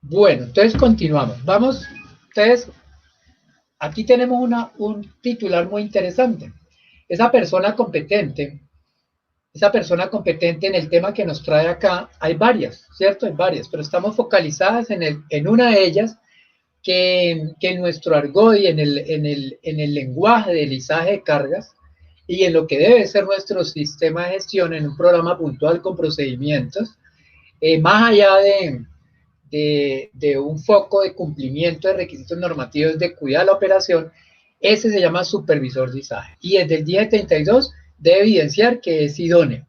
Bueno, entonces continuamos. Vamos, entonces, aquí tenemos un titular muy interesante. Esa persona competente, esa persona competente en el tema que nos trae acá, hay varias, ¿cierto? Hay varias, pero estamos focalizadas en una de ellas que en nuestro argot y en el lenguaje de lizaje de cargas y en lo que debe ser nuestro sistema de gestión en un programa puntual con procedimientos, más allá de un foco de cumplimiento de requisitos normativos de cuidar la operación, ese se llama supervisor de ISAGE. Y desde el 1072 debe evidenciar que es idóneo.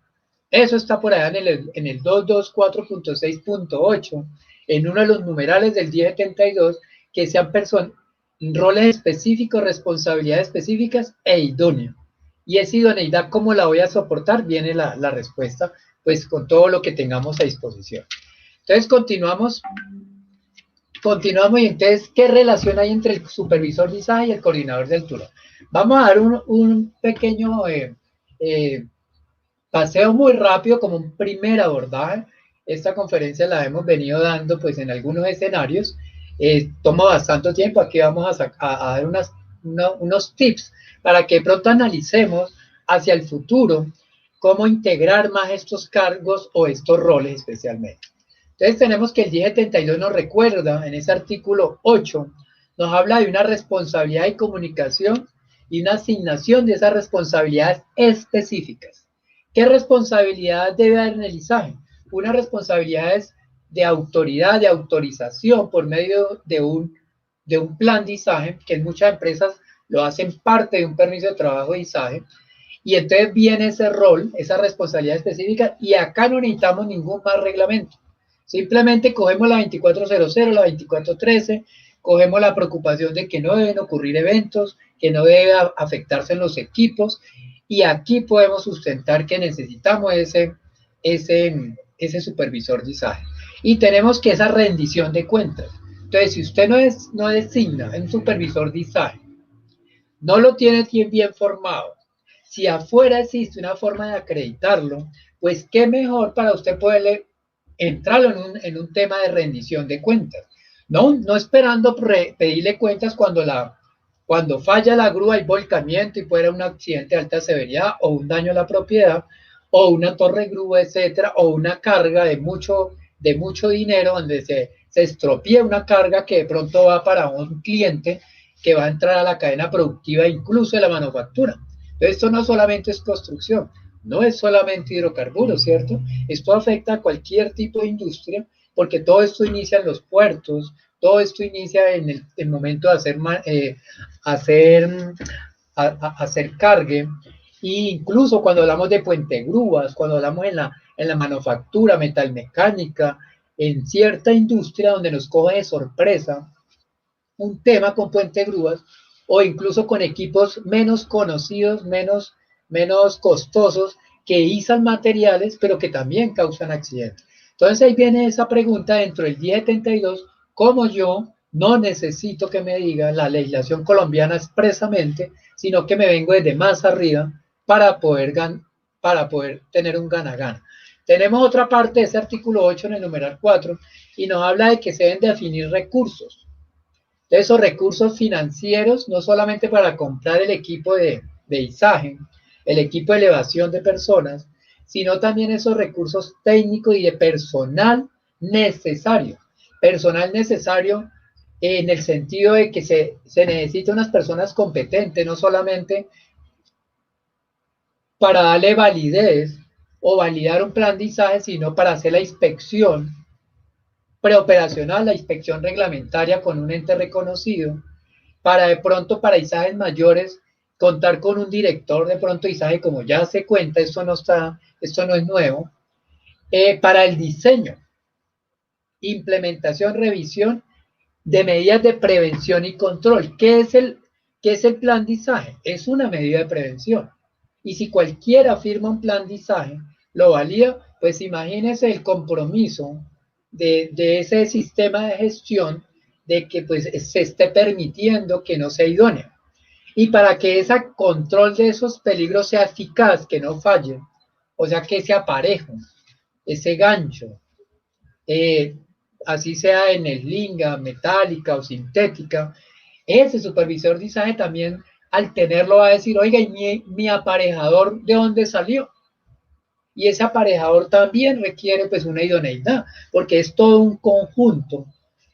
Eso está por allá en el 224.6.8, en uno de los numerales del 1072, que sean personas, roles específicos, responsabilidades específicas e idóneo. Y esa idoneidad, ¿cómo la voy a soportar? Viene la respuesta, pues con todo lo que tengamos a disposición. Entonces continuamos y entonces, ¿qué relación hay entre el supervisor de ISAGE y el coordinador del turno? Vamos a dar un pequeño paseo muy rápido como un primer abordaje. Esta conferencia la hemos venido dando pues en algunos escenarios. Toma bastante tiempo. Aquí vamos a dar unos tips para que pronto analicemos hacia el futuro cómo integrar más estos cargos o estos roles especialmente. Entonces tenemos que el 1072 nos recuerda en ese artículo 8, nos habla de una responsabilidad de comunicación y una asignación de esas responsabilidades específicas. ¿Qué responsabilidad debe haber en el ISAGE? Una responsabilidad es de autoridad, de autorización por medio de un plan de ISAGE, que en muchas empresas lo hacen parte de un permiso de trabajo de ISAGE, y entonces viene ese rol, esa responsabilidad específica, y acá no necesitamos ningún más reglamento. Simplemente cogemos la 2400, la 2413, cogemos la preocupación de que no deben ocurrir eventos, que no debe afectarse en los equipos, y aquí podemos sustentar que necesitamos ese supervisor de ISAGE. Y tenemos que esa rendición de cuentas. Entonces, si usted no designa un supervisor de ISAGE, no lo tiene bien formado, si afuera existe una forma de acreditarlo, pues qué mejor para usted poderle entrarlo en un tema de rendición de cuentas. No esperando pedirle cuentas cuando falla la grúa, hay volcamiento y fuera un accidente de alta severidad o un daño a la propiedad o una torre grúa, etcétera, o una carga de mucho dinero donde se estropía una carga que de pronto va para un cliente que va a entrar a la cadena productiva, incluso de la manufactura. Esto no solamente es construcción, no es solamente hidrocarburos, ¿cierto? Esto afecta a cualquier tipo de industria, porque todo esto inicia en los puertos, todo esto inicia en el momento de hacer cargue, e incluso cuando hablamos de puente grúas, cuando hablamos en la manufactura, metalmecánica, en cierta industria donde nos coge de sorpresa un tema con puente grúas o incluso con equipos menos conocidos, menos costosos, que izan materiales, pero que también causan accidentes. Entonces ahí viene esa pregunta dentro del 1072, ¿cómo yo no necesito que me diga la legislación colombiana expresamente, sino que me vengo desde más arriba para poder tener un gana-gana? Tenemos otra parte de ese artículo 8 en el numeral 4 y nos habla de que se deben definir recursos. Esos recursos financieros, no solamente para comprar el equipo de ISAGE, el equipo de elevación de personas, sino también esos recursos técnicos y de personal necesario. Personal necesario en el sentido de que se necesita unas personas competentes, no solamente para darle validez o validar un plan de ISAGE, sino para hacer la inspección preoperacional, la inspección reglamentaria con un ente reconocido, para de pronto para ISAGEs mayores contar con un director de pronto ISAGE, como ya se cuenta, esto no es nuevo, para el diseño, implementación, revisión de medidas de prevención y control. ¿Qué es el plan de ISAGE? Es una medida de prevención. Y si cualquiera firma un plan de ISAGE, lo valida, pues imagínese el compromiso de ese sistema de gestión de que pues se esté permitiendo que no sea idóneo. Y para que ese control de esos peligros sea eficaz, que no falle, O sea que ese aparejo, ese gancho, eh, así sea en slinga, metálica o sintética, ese supervisor de izaje también al tenerlo va a decir, oiga, ¿y mi aparejador de dónde salió? Y ese aparejador también requiere pues una idoneidad, porque es todo un conjunto.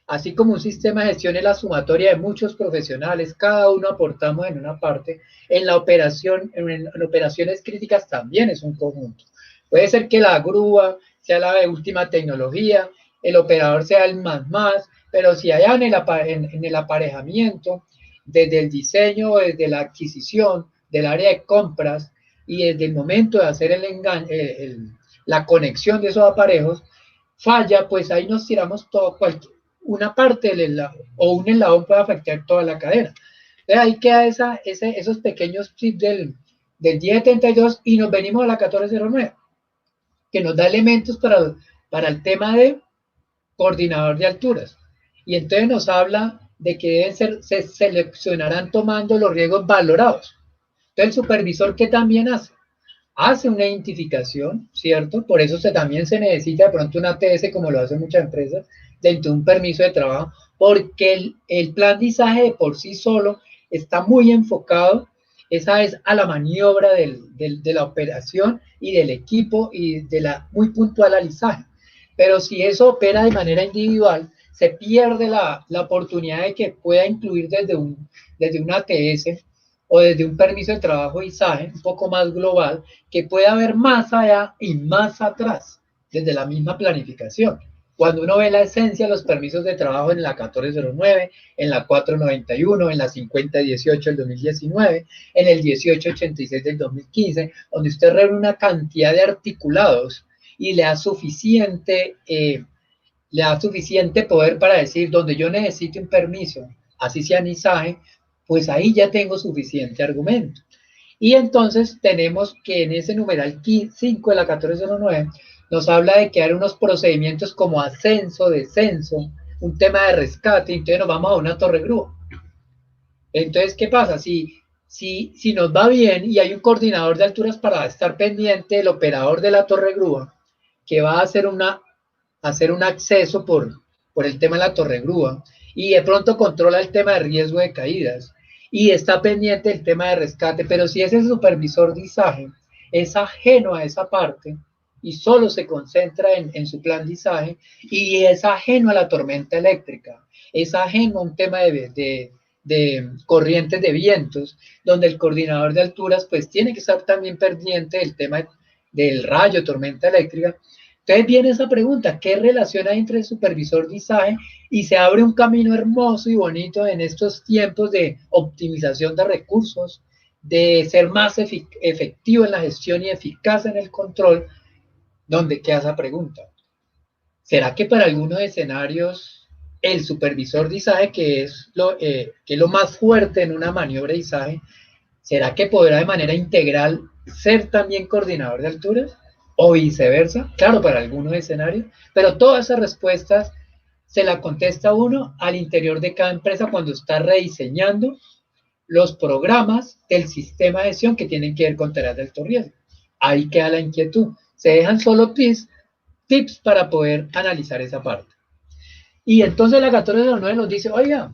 Así como un sistema de gestión es la sumatoria de muchos profesionales, cada uno aportamos en una parte, en la operación, en operaciones críticas también es un conjunto. Puede ser que la grúa sea la de última tecnología, el operador sea el más, pero si allá en el aparejamiento, desde el diseño, desde la adquisición, del área de compras, y desde el momento de hacer la conexión de esos aparejos, falla, pues ahí nos tiramos todo, una parte del eslabón o un eslabón puede afectar toda la cadena. Entonces ahí queda esos pequeños tips del 1072 y nos venimos a la 1409, que nos da elementos para el tema de coordinador de alturas. Y entonces nos habla de que se seleccionarán tomando los riesgos valorados. Entonces el supervisor, ¿qué también hace una identificación, ¿cierto? Por eso también se necesita de pronto una ATS, como lo hacen muchas empresas, dentro de un permiso de trabajo, porque el plan de izaje de por sí solo está muy enfocado, esa es a la maniobra de la operación y del equipo y de la muy puntual al izaje. Pero si eso opera de manera individual, se pierde la oportunidad de que pueda incluir desde una ATS o desde un permiso de trabajo ISAGE un poco más global, que pueda ver más allá y más atrás, desde la misma planificación. Cuando uno ve la esencia de los permisos de trabajo en la 1409, en la 491, en la 5018 del 2019, en el 1886 del 2015, donde usted reúne una cantidad de articulados y le da suficiente poder para decir donde yo necesite un permiso, así sea en ISAGE, pues ahí ya tengo suficiente argumento. Y entonces tenemos que en ese numeral 5 de la 1409 nos habla de que hay unos procedimientos como ascenso, descenso, un tema de rescate, entonces nos vamos a una torre grúa. Entonces, ¿qué pasa? Si nos va bien y hay un coordinador de alturas para estar pendiente del operador de la torre grúa, que va a hacer un acceso por el tema de la torre grúa y de pronto controla el tema de riesgo de caídas y está pendiente del tema de rescate, pero si ese supervisor de izaje es ajeno a esa parte y solo se concentra en su plan de izaje y es ajeno a la tormenta eléctrica, es ajeno a un tema de corrientes de vientos, donde el coordinador de alturas pues tiene que estar también pendiente del tema del rayo, tormenta eléctrica. Entonces viene esa pregunta, ¿qué relación hay entre el supervisor de izaje? Y se abre un camino hermoso y bonito en estos tiempos de optimización de recursos, de ser más efectivo en la gestión y eficaz en el control, donde queda esa pregunta. ¿Será que para algunos escenarios el supervisor de izaje, que es lo más fuerte en una maniobra de izaje, será que podrá de manera integral ser también coordinador de alturas? O viceversa, claro, para algunos escenarios, pero todas esas respuestas se la contesta uno al interior de cada empresa cuando está rediseñando los programas del sistema de gestión que tienen que ver con tareas de alto riesgo. Ahí queda la inquietud. Se dejan solo tips para poder analizar esa parte. Y entonces la 1409 nos dice, oiga,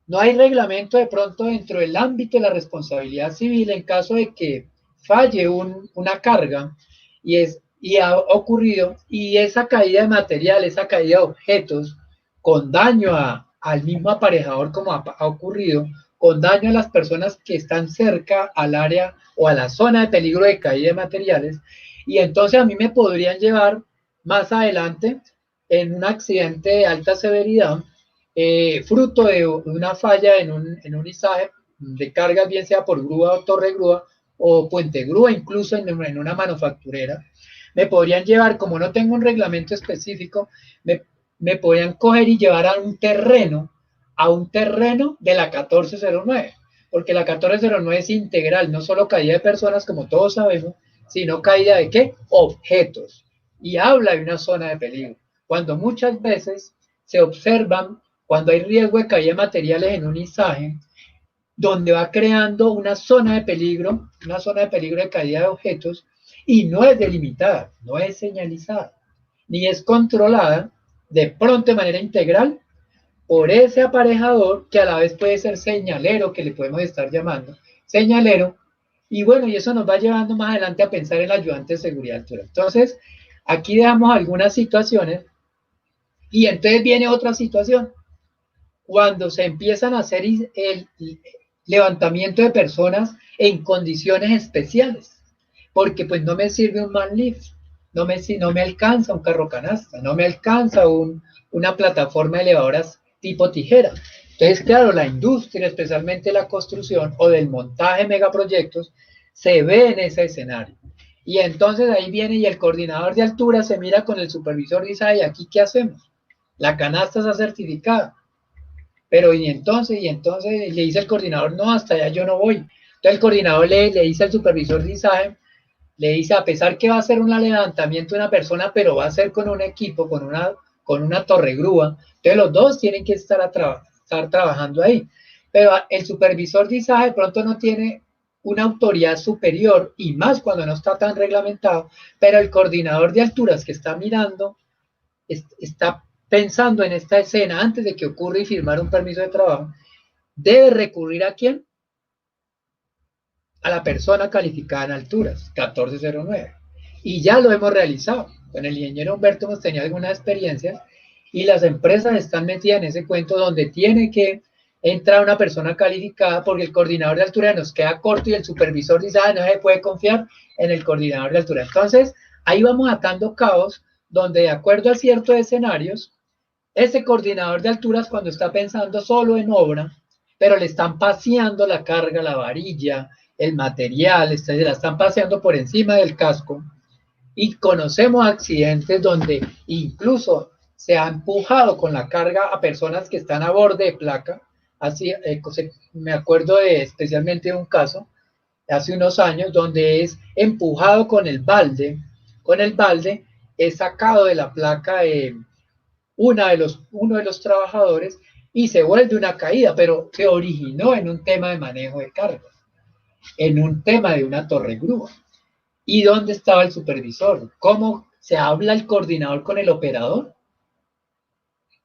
no hay reglamento de pronto dentro del ámbito de la responsabilidad civil en caso de que falle una carga y ha ocurrido, y esa caída de material, esa caída de objetos con daño al mismo aparejador como ha ocurrido, con daño a las personas que están cerca al área o a la zona de peligro de caída de materiales, y entonces a mí me podrían llevar más adelante en un accidente de alta severidad, fruto de una falla en un izaje de cargas, bien sea por grúa o torre grúa o puente grúa, incluso en una manufacturera, me podrían llevar, como no tengo un reglamento específico, me podrían coger y llevar a un terreno de la 1409, porque la 1409 es integral, no solo caída de personas, como todos sabemos, sino caída de ¿qué? Objetos. Y habla de una zona de peligro. Cuando muchas veces se observan, cuando hay riesgo de caída de materiales en un izaje, donde va creando una zona de peligro de caída de objetos, y no es delimitada, no es señalizada, ni es controlada de pronto de manera integral por ese aparejador que a la vez puede ser señalero, que le podemos estar llamando señalero, y bueno, y eso nos va llevando más adelante a pensar en el ayudante de seguridad de altura. Entonces, aquí dejamos algunas situaciones, y entonces viene otra situación, cuando se empiezan a hacer el levantamiento de personas en condiciones especiales, porque pues no me sirve un man lift, no me alcanza un carro canasta, no me alcanza una plataforma de elevadoras tipo tijera. Entonces, claro, la industria, especialmente la construcción o del montaje de megaproyectos, se ve en ese escenario. Y entonces ahí viene y el coordinador de altura se mira con el supervisor y dice, ay, ¿aquí qué hacemos? La canasta está certificada. Pero y entonces le dice el coordinador, no, hasta allá yo no voy. Entonces el coordinador le dice al supervisor de ISAE, le dice, a pesar que va a hacer un levantamiento de una persona, pero va a ser con un equipo, con una torre grúa, entonces los dos tienen que estar trabajando ahí. Pero el supervisor de ISAE de pronto no tiene una autoridad superior, y más cuando no está tan reglamentado, pero el coordinador de alturas que está mirando, está pensando en esta escena antes de que ocurra y firmar un permiso de trabajo, debe recurrir ¿a quién? A la persona calificada en alturas, 1409. Y ya lo hemos realizado. Con el ingeniero Humberto hemos tenido algunas experiencias y las empresas están metidas en ese cuento donde tiene que entrar una persona calificada porque el coordinador de altura nos queda corto y el supervisor dice, ah, no se puede confiar en el coordinador de altura. Entonces, ahí vamos atando cabos donde de acuerdo a ciertos escenarios, ese coordinador de alturas cuando está pensando solo en obra, pero le están paseando la carga, la varilla, el material, se la están paseando por encima del casco, y conocemos accidentes donde incluso se ha empujado con la carga a personas que están a borde de placa. Así, me acuerdo especialmente de un caso hace unos años donde es empujado con el balde es sacado de la placa uno de los trabajadores y se vuelve una caída, pero se originó en un tema de manejo de cargas, en un tema de una torre grúa. ¿Y dónde estaba el supervisor? ¿Cómo se habla el coordinador con el operador?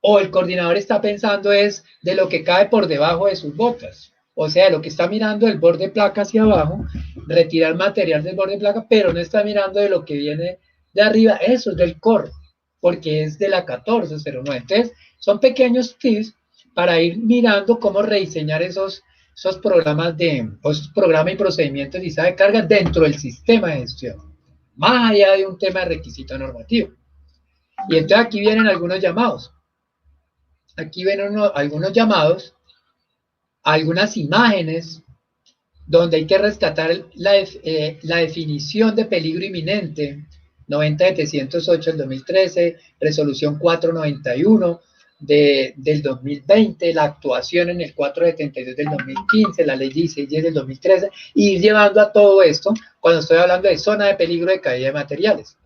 ¿O el coordinador está pensando es de lo que cae por debajo de sus botas? O sea, lo que está mirando el borde de placa hacia abajo, retirar material del borde de placa, pero no está mirando de lo que viene de arriba. Eso es del core, porque es de la 1409. Entonces, son pequeños tips para ir mirando cómo rediseñar esos programas esos programas y procedimientos de ISA de carga dentro del sistema de gestión, más allá de un tema de requisito normativo. Y entonces aquí vienen algunos llamados. Aquí vienen algunos llamados, algunas imágenes donde hay que rescatar la definición de peligro inminente, 90-708 del 2013, resolución 491 del 2020, la actuación en el 472 del 2015, la ley 1610 del 2013, y ir llevando a todo esto cuando estoy hablando de zona de peligro de caída de materiales.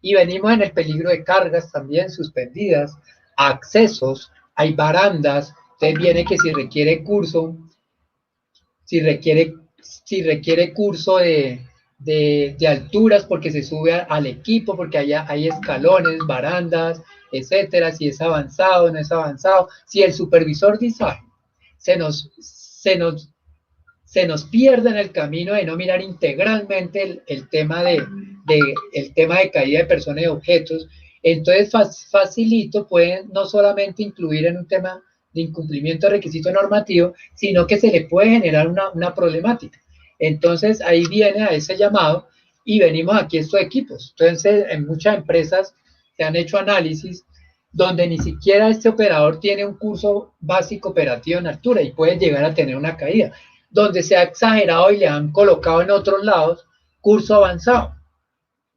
Y venimos en el peligro de cargas también suspendidas, accesos, hay barandas, entonces viene que si requiere curso, si requiere curso de alturas porque se sube al equipo, porque allá hay escalones, barandas, etcétera, si es avanzado, no es avanzado, si el supervisor dice, se nos pierde en el camino de no mirar integralmente el tema el tema de caída de personas y objetos, entonces facilito pueden no solamente incluir en un tema de incumplimiento de requisito normativo, sino que se le puede generar una problemática. Entonces ahí viene a ese llamado y venimos aquí a estos equipos. Entonces en muchas empresas se han hecho análisis donde ni siquiera este operador tiene un curso básico operativo en altura y puede llegar a tener una caída, donde se ha exagerado y le han colocado en otros lados curso avanzado.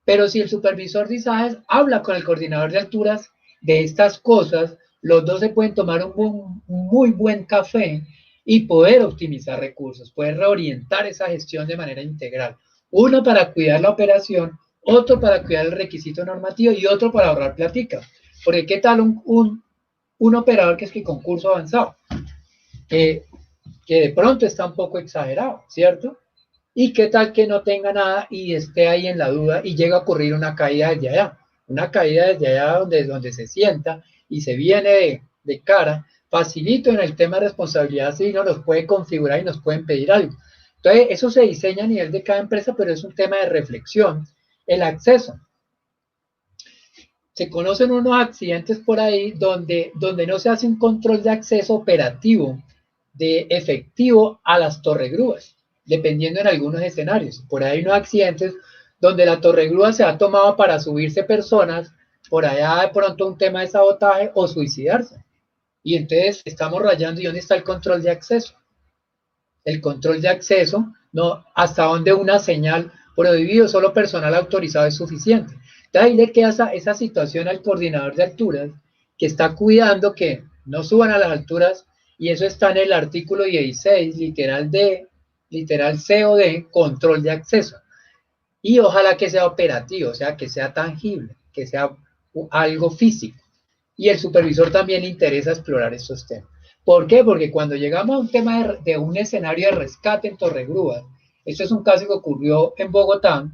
Pero si el supervisor de ISAES habla con el coordinador de alturas de estas cosas, los dos se pueden tomar un muy buen café y poder optimizar recursos, poder reorientar esa gestión de manera integral. Uno para cuidar la operación, otro para cuidar el requisito normativo y otro para ahorrar platica. Porque ¿qué tal un operador que es que con curso avanzado? Que de pronto está un poco exagerado, ¿cierto? Y qué tal que no tenga nada y esté ahí en la duda y llega a ocurrir una caída desde allá, una caída desde allá donde se sienta y se viene de cara, facilito en el tema de responsabilidad civil, nos puede configurar y nos pueden pedir algo. Entonces, eso se diseña a nivel de cada empresa, pero es un tema de reflexión. El acceso. Se conocen unos accidentes por ahí donde no se hace un control de acceso operativo de efectivo a las torregrúas, dependiendo en algunos escenarios. Por ahí hay unos accidentes donde la torregrúa se ha tomado para subirse personas, por allá de pronto un tema de sabotaje o suicidarse. Y entonces estamos rayando, ¿y dónde está el control de acceso? El control de acceso, no, hasta donde una señal prohibido, solo personal autorizado es suficiente. Entonces ahí le queda esa situación al coordinador de alturas que está cuidando que no suban a las alturas, y eso está en el artículo 16, literal D, literal C o D, control de acceso. Y ojalá que sea operativo, o sea, que sea tangible, que sea algo físico. Y el supervisor también le interesa explorar estos temas. ¿Por qué? Porque cuando llegamos a un tema de un escenario de rescate en Torregrúa, esto es un caso que ocurrió en Bogotá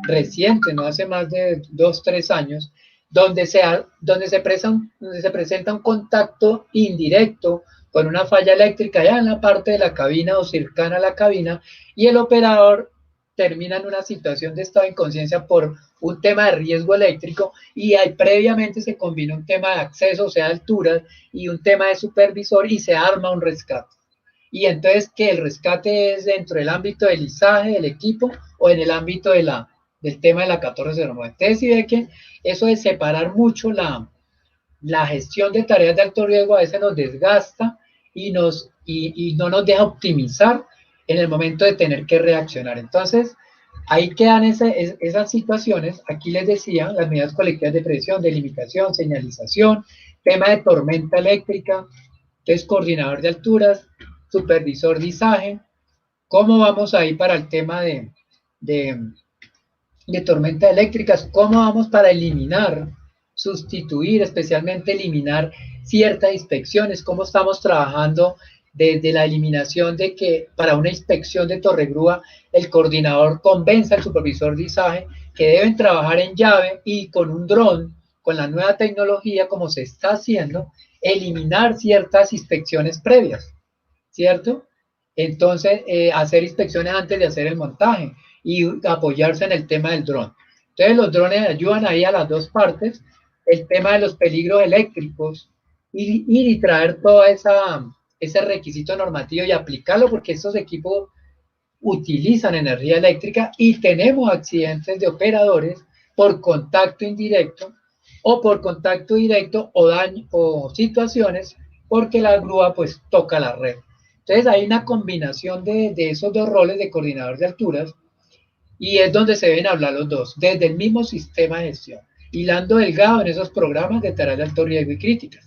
reciente, no hace más de 2, 3 años, donde se presenta un contacto indirecto con una falla eléctrica ya en la parte de la cabina o cercana a la cabina, y el operador termina en una situación de estado de inconsciencia por un tema de riesgo eléctrico, y ahí previamente se combina un tema de acceso, o sea, de alturas, y un tema de supervisor, y se arma un rescate. Y entonces, que el rescate es dentro del ámbito del izaje del equipo o en el ámbito del tema de la 1409. Entonces, si ve que eso de separar mucho la gestión de tareas de alto riesgo a veces nos desgasta y no nos deja optimizar en el momento de tener que reaccionar. Entonces, ahí quedan esas situaciones. Aquí les decía, las medidas colectivas de prevención, delimitación, señalización, tema de tormenta eléctrica, entonces coordinador de alturas, supervisor de izaje. ¿Cómo vamos ahí para el tema de, de tormentas eléctricas? ¿Cómo vamos para eliminar, sustituir, especialmente eliminar ciertas inspecciones? ¿Cómo estamos trabajando desde la eliminación de que para una inspección de torregrúa el coordinador convenza al supervisor de izaje que deben trabajar en llave y con un dron, con la nueva tecnología como se está haciendo, eliminar ciertas inspecciones previas, ¿cierto? Entonces, hacer inspecciones antes de hacer el montaje y apoyarse en el tema del dron. Entonces, los drones ayudan ahí a las dos partes, el tema de los peligros eléctricos y traer todo ese requisito normativo y aplicarlo, porque estos equipos utilizan energía eléctrica y tenemos accidentes de operadores por contacto indirecto o por contacto directo o daño o situaciones porque la grúa pues toca la red. Entonces hay una combinación de esos dos roles de coordinador de alturas, y es donde se deben hablar los dos, desde el mismo sistema de gestión, hilando delgado en esos programas de tareas de alto riesgo y críticas.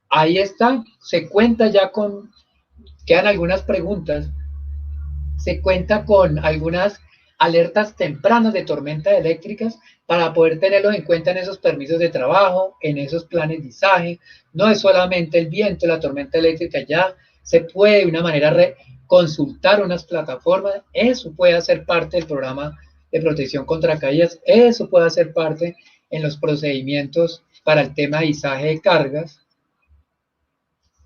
Ahí está, se cuenta ya con, quedan algunas preguntas, se cuenta con algunas alertas tempranas de tormentas eléctricas para poder tenerlos en cuenta en esos permisos de trabajo, en esos planes de izaje. No es solamente el viento, la tormenta eléctrica, ya se puede de una manera consultar unas plataformas, eso puede hacer parte del programa de protección contra caídas, eso puede hacer parte en los procedimientos para el tema de izaje de cargas,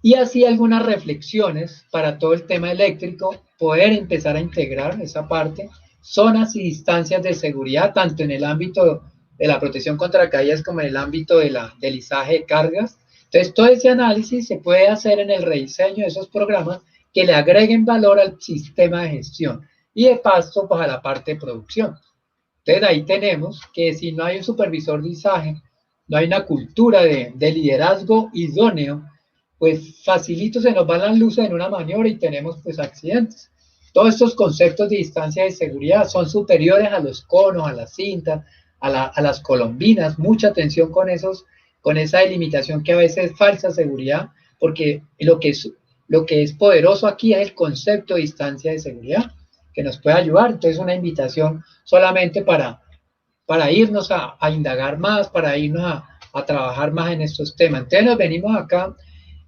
y así algunas reflexiones para todo el tema eléctrico, poder empezar a integrar esa parte, zonas y distancias de seguridad, tanto en el ámbito de la protección contra caídas como en el ámbito del izaje de cargas. Entonces, todo ese análisis se puede hacer en el rediseño de esos programas que le agreguen valor al sistema de gestión y de paso pues, a la parte de producción. Entonces, ahí tenemos que si no hay un supervisor de izaje, no hay una cultura de liderazgo idóneo, pues facilito se nos van las luces en una maniobra y tenemos pues accidentes. Todos estos conceptos de distancia de seguridad son superiores a los conos, a las cintas, a las colombinas. Mucha atención con esa delimitación que a veces es falsa seguridad, porque lo que es poderoso aquí es el concepto de distancia de seguridad, que nos puede ayudar. Entonces, una invitación solamente para irnos a indagar más, para irnos a trabajar más en estos temas. Entonces, nos venimos acá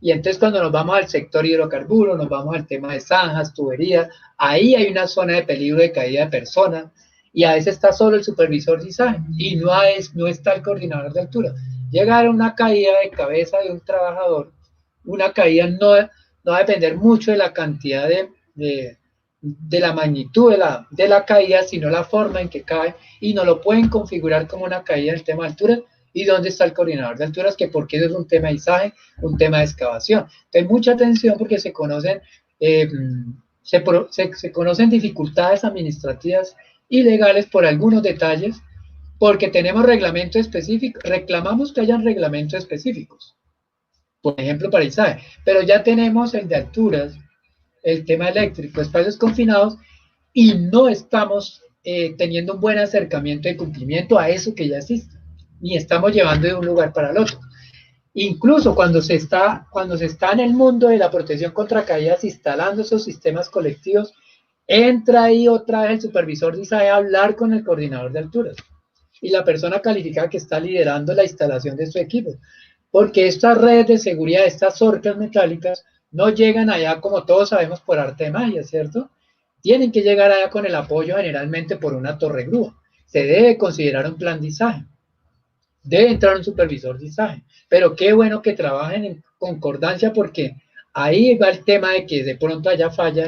Y entonces cuando nos vamos al sector hidrocarburos, nos vamos al tema de zanjas, tuberías, ahí hay una zona de peligro de caída de personas y a veces está solo el supervisor de izaje y no está el coordinador de altura. Llegar a una caída de cabeza de un trabajador, una caída no va a depender mucho de la cantidad de la magnitud de la caída, sino la forma en que cae, y no lo pueden configurar como una caída del tema de altura. ¿Y dónde está el coordinador de alturas? Que porque eso es un tema de izaje, un tema de excavación. Entonces, mucha atención porque se conocen, se conocen dificultades administrativas y legales por algunos detalles, porque tenemos reglamentos específicos, reclamamos que hayan reglamentos específicos, por ejemplo, para izaje, pero ya tenemos el de alturas, el tema eléctrico, espacios confinados, y no estamos teniendo un buen acercamiento de cumplimiento a eso que ya existe, ni estamos llevando de un lugar para el otro. Incluso cuando se está en el mundo de la protección contra caídas instalando esos sistemas colectivos, entra ahí otra vez el supervisor de ISAE a hablar con el coordinador de alturas y la persona calificada que está liderando la instalación de su equipo, porque estas redes de seguridad, estas orcas metálicas, no llegan allá como todos sabemos por arte de magia, ¿cierto? Tienen que llegar allá con el apoyo generalmente por una torre grúa. Se debe considerar un plan de izaje. Debe entrar un supervisor de izaje. Pero qué bueno que trabajen en concordancia porque ahí va el tema de que de pronto haya falla